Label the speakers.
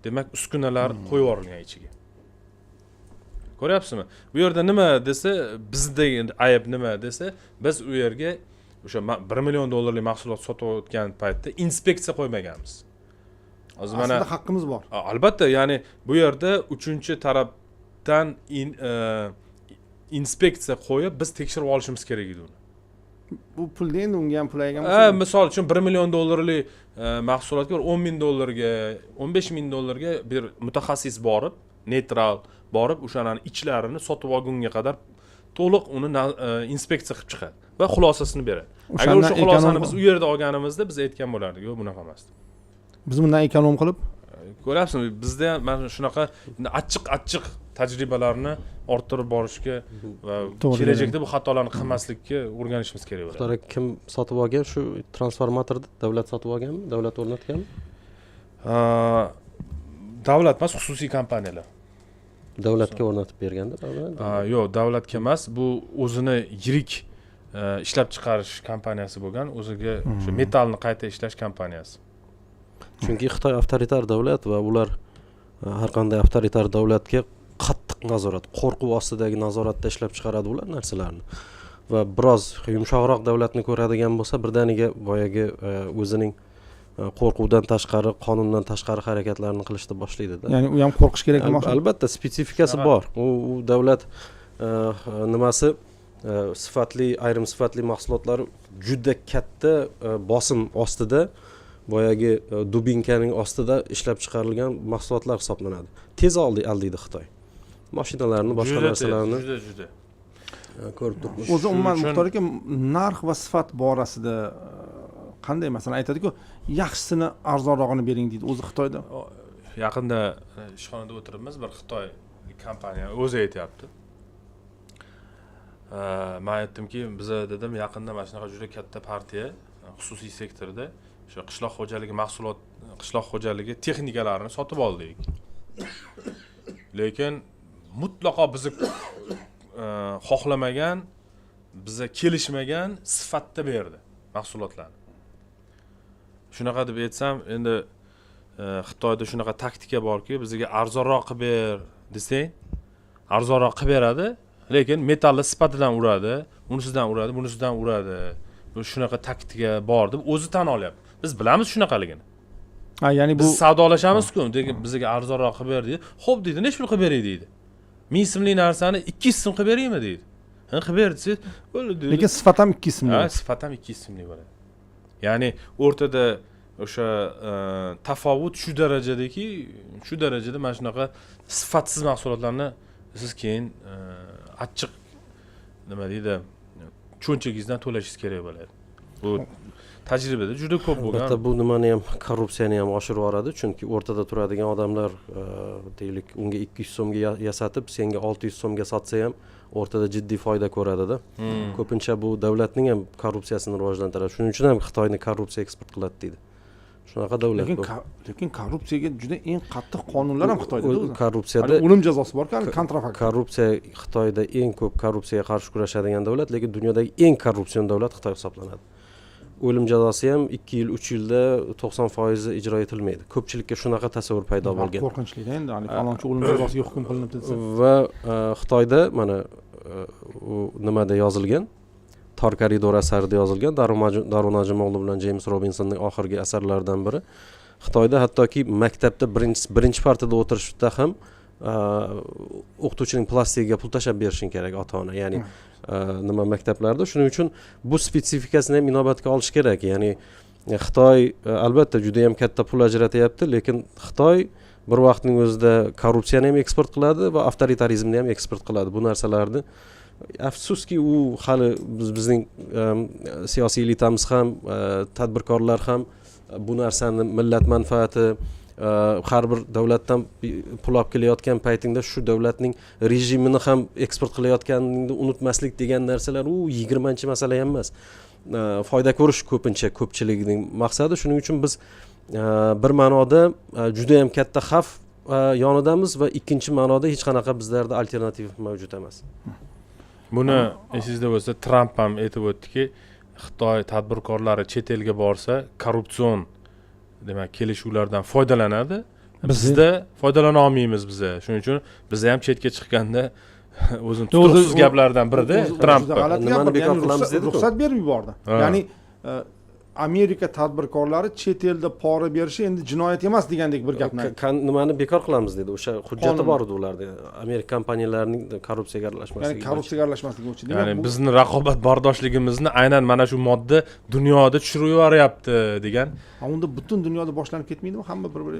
Speaker 1: demak uskunalar qo'yib yuborilgan ichiga. Ko'ryapsizmi? Bu yerda nima desa, bizdagi ayb nima desa, biz u yerga o'sha 1 million dollarlik mahsulot sotayotgan paytda inspeksiya qo'ymaganmiz. Hozir mana
Speaker 2: aslida haqqimiz bor.
Speaker 1: Albatta, ya'ni bu yerda uchinchi tarafdan inspeksiya qo'yib biz tekshirib olishimiz kerak edi uni.
Speaker 2: Bu pulda endi unga ham pul aygan
Speaker 1: Misol uchun 1 million dollarlik mahsulotga 10 ming dollarga, 15 ming dollarga bir mutaxassis borib, neytral borib, o'shalarning ichlarini sotib olgunga qadar to'liq uni inspeksiya qilib chiqadi va xulosasini beradi. Agar o'sha xulosani biz u yerda olganimizda biz aytgan bo'lardik, yo'q bunaqa emas.
Speaker 2: Biz bundan ekonom qilib,
Speaker 1: ko'ryapsizmi? Bizda ham mana shunaqa achchiq tajribalarni orttirib borishga va kelajakda bu xatolarni qilmaslikka o'rganishimiz kerak bo'ladi.
Speaker 3: Ular kim sotib olgan shu transformatorni? Davlat sotib olganmi? Davlat o'rnatganmi?
Speaker 1: Davlat emas, xususiy kompaniyalar.
Speaker 3: Davlatga o'rnatib berganda,
Speaker 1: yo'q, davlatga emas, bu o'zini yirik ishlab chiqarish kompaniyasi bo'lgan, o'ziga o'sha metallni qayta ishlash kompaniyasi.
Speaker 3: Chunki Xitoy avtoritar davlat va ular har qanday avtoritar davlatga qattiq nazorat, qo'rquv ostidagi nazoratda ishlab chiqaradi ular narsalarni. Va biroz yumshoqroq davlatni ko'radigan bo'lsa, birdaniga boyagi o'zining qo'rquvdan tashqari, qonundan tashqari harakatlarni qilishni boshlaydi.
Speaker 2: Ya'ni u ham qo'rqish kerak emas.
Speaker 3: Albatta, spesifikasi bor. U davlat nimasi sifatli, ayrim sifatli mahsulotlar juda katta bosim ostida, boyagi dubinkaning ostida ishlab chiqarilgan mahsulotlar hisoblanadi. Tez aldaydi Xitoy. Mashinalarni, boshqa narsalarni
Speaker 1: juda
Speaker 3: ko'rib turibmiz.
Speaker 2: O'zi umuman Muxtor aka narx va sifat borasida qanday, masalan aytadi-ku, yaxshisini arzonrog'ini bering deydi o'zi Xitoyda.
Speaker 1: Yaqinda ishxonada o'tiribmiz, bir Xitoy kompaniya o'zi aytayapti. Men aytdimki, biz dedim, yaqinda mana shunaqa juda katta partiya xususiy sektorda o'sha qishloq xo'jaligi texnikalarini sotib oldik. Lekin mutlaqo bizni xohlamagan, bizga kelishmagan sifatda berdi mahsulotlarni. Shunaqa deb aytsam, endi Xitoyda shunaqa taktika borki, bizga arzonroq qilib ber desang, arzonroq qilib beradi, lekin metalli sifatidan uradi, unisidan uradi, bunisidan uradi. Bu shunaqa taktika bor deb o'zi tan olyapti. Biz bilamiz shunaqaligini.
Speaker 2: Ya'ni bu
Speaker 1: biz savdolashamiz-ku, bizga arzonroq qilib ber deydi. Xo'p deydi, nech pul qilib beray deydi. 1000 so'mlik narsani 200 so'm qilib beraymi deydi. Qilib ber desa, bo'ldi.
Speaker 2: Lekin sifat ham 200 so'mlik.
Speaker 1: Sifat ham 200 so'mlik bo'ladi. Ya'ni o'rtada o'sha tafovut shu darajadaki, shu darajada mana shunaqa sifatsiz mahsulotlarni siz keyin achchiq nima deydi, cho'nchagingizdan to'lashingiz kerak bo'ladi. Bu tajribada juda ko'p bo'lgan.
Speaker 3: Albatta bu nimani ham, korrupsiyani ham oshirib yuboradi, chunki o'rtada turadigan odamlar deylik unga 200 so'mga yasatib, senga 600 so'mga sotsa ham o'rtada jiddiy foyda ko'radi-da. Ko'pincha bu davlatning ham korrupsiyasini rivojlantiradi. Shuning uchun ham Xitoyni korrupsiya eksport qiladi deydi. Shunaqa davlat bu.
Speaker 2: Lekin korrupsiyaga juda eng qattiq qonunlar ham Xitoyda o'zi.
Speaker 3: Korrupsiyada
Speaker 2: o'lim jazosi bor-ku, kontrafakt.
Speaker 3: Korrupsiya Xitoyda eng ko'p korrupsiyaga qarshi kurashadigan davlat, lekin dunyodagi eng korrupsion davlat Xitoy hisoblanadi. O'lim jazosi ham 2 yil, 3 yilda 90% ijro etilmaydi. Ko'pchilikka shunaqa tasavvur paydo bo'lgan.
Speaker 2: Qo'rqinchli endi, ya'ni falonchi o'lim jazosiga hukm qilinib desa.
Speaker 3: Va Xitoyda mana u nimada yozilgan, Tor koridor asarida yozilgan, Darun Najimoğlu bilan James Robinsonning oxirgi asarlaridan biri. Xitoyda hattoki maktabda birinchi partada o'tirishda ham o'qituvchining plastikiga pul tashab berishing kerak ota-ona. Ya'ni nima maktablarda, shuning uchun bu spesifikasini ham inobatga olish kerak. Ya'ni Xitoy albatta juda ham katta pul ajratyapti, lekin Xitoy bir vaqtning o'zida korrupsiyani ham eksport qiladi va avtoritarizmni ham eksport qiladi. Bu narsalarni afsuski u hali bizning siyosiy elitamiz ham, tadbirkorlar ham bu narsani millat manfaati, har bir davlatdan pul olib kelayotgan paytingda shu davlatning rejimini ham eksport qilayotganingni unutmaslik degan narsalar u 20-chi masala ham emas. Foyda ko'rish ko'pincha ko'pchilikning maqsadi. Shuning uchun biz bir ma'noda juda ham katta xavf yonidamiz va ikkinchi ma'noda hech qanaqa bizlarda alternativ mavjud emas.
Speaker 1: Buni esingizda bo'lsa, Tramp ham aytib o'tdiki, Xitoy tadbirkorlari chet elga borsa korrupsion demak kelishuvlardan foydalanadi bizda foydalana olmaymiz biza. Shuning uchun biza ham chetga chiqqanda o'zini
Speaker 2: O'zi-
Speaker 1: tutuqsiz gaplardan birida Tramp.
Speaker 2: juda g'alati
Speaker 3: Nimani
Speaker 2: gapirdi.
Speaker 3: bekor
Speaker 2: Ya'ni
Speaker 3: qilamiz
Speaker 2: ruxsat-
Speaker 3: dedi-ku.
Speaker 2: ruxsat berib yubordi.
Speaker 1: Ha.
Speaker 2: Ya'ni Amerika tadbirkorlari chet elda pora berishi endi jinoyat emas degandek bir gapni aytdi.
Speaker 3: nimani bekor qilamiz dedi. O'sha hujjati
Speaker 2: Qonun.
Speaker 3: bor edi ularda. Amerika kompaniyalarining korrupsiyaga
Speaker 2: Ya'ni
Speaker 3: aralashmasligi.
Speaker 2: korrupsiyaga aralashmasligi uchun. Demak,
Speaker 1: Ya'ni
Speaker 2: bu-
Speaker 1: bizni raqobat bardoshligimizni aynan mana shu modda dunyoda tushirib yuboryapti degan.
Speaker 2: unda butun dunyoda boshlanib ketmaydimi? Hamma bir-biri